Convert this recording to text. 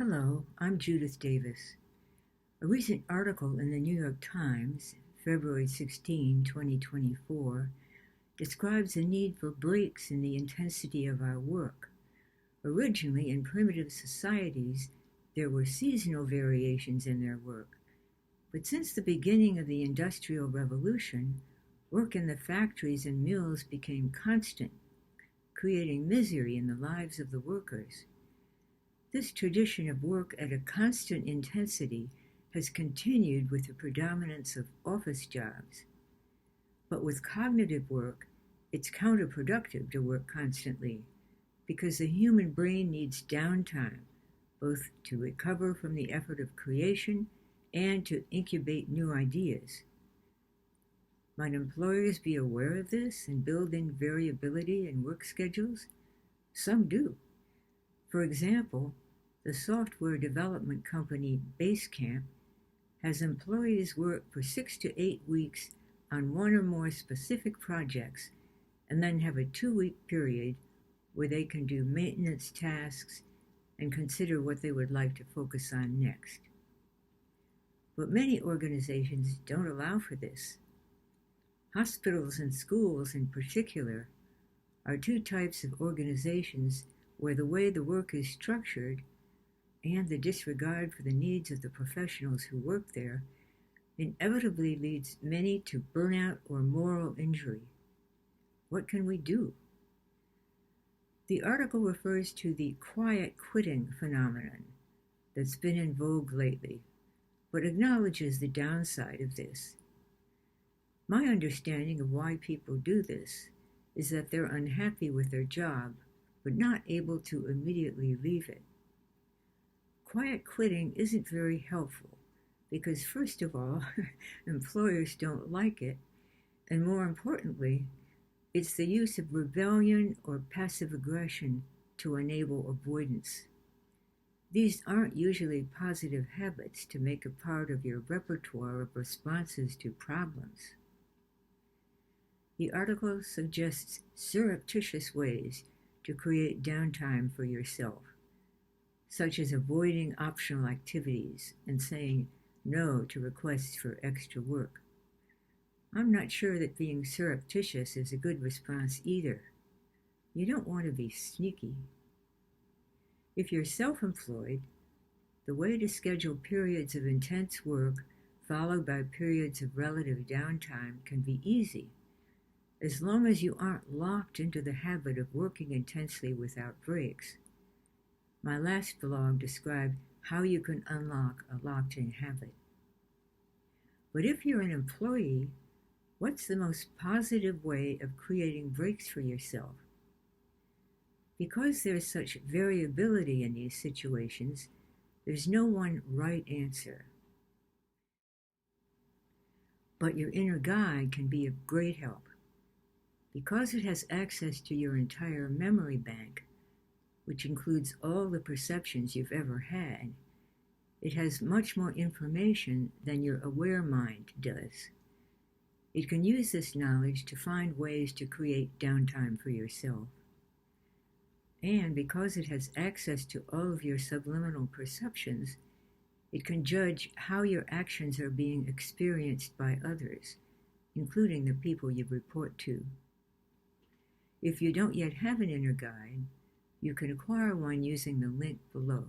Hello, I'm Judith Davis. A recent article in the New York Times, February 16, 2024, describes the need for breaks in the intensity of our work. Originally, in primitive societies, there were seasonal variations in their work, but since the beginning of the Industrial Revolution, work in the factories and mills became constant, creating misery in the lives of the workers. This tradition of work at a constant intensity has continued with the predominance of office jobs. But with cognitive work, it's counterproductive to work constantly because the human brain needs downtime, both to recover from the effort of creation and to incubate new ideas. Might employers be aware of this and build in variability in work schedules? Some do. For example, the software development company Basecamp has employees work for 6 to 8 weeks on one or more specific projects and then have a 2-week period where they can do maintenance tasks and consider what they would like to focus on next. But many organizations don't allow for this. Hospitals and schools in particular are two types of organizations where the way the work is structured and the disregard for the needs of the professionals who work there inevitably leads many to burnout or moral injury. What can we do? The article refers to the quiet quitting phenomenon that's been in vogue lately, but acknowledges the downside of this. My understanding of why people do this is that they're unhappy with their job, but not able to immediately leave it. Quiet quitting isn't very helpful because, first of all, employers don't like it, and more importantly, it's the use of rebellion or passive aggression to enable avoidance. These aren't usually positive habits to make a part of your repertoire of responses to problems. The article suggests surreptitious ways to create downtime for yourself, such as avoiding optional activities and saying no to requests for extra work. I'm not sure that being surreptitious is a good response either. You don't want to be sneaky. If you're self-employed, the way to schedule periods of intense work followed by periods of relative downtime can be easy, as long as you aren't locked into the habit of working intensely without breaks. My last blog described how you can unlock a locked-in habit. But if you're an employee, what's the most positive way of creating breaks for yourself? Because there's such variability in these situations, there's no one right answer. But your inner guide can be of great help. Because it has access to your entire memory bank, which includes all the perceptions you've ever had, it has much more information than your aware mind does. It can use this knowledge to find ways to create downtime for yourself. And because it has access to all of your subliminal perceptions, it can judge how your actions are being experienced by others, including the people you report to. If you don't yet have an inner guide, you can acquire one using the link below.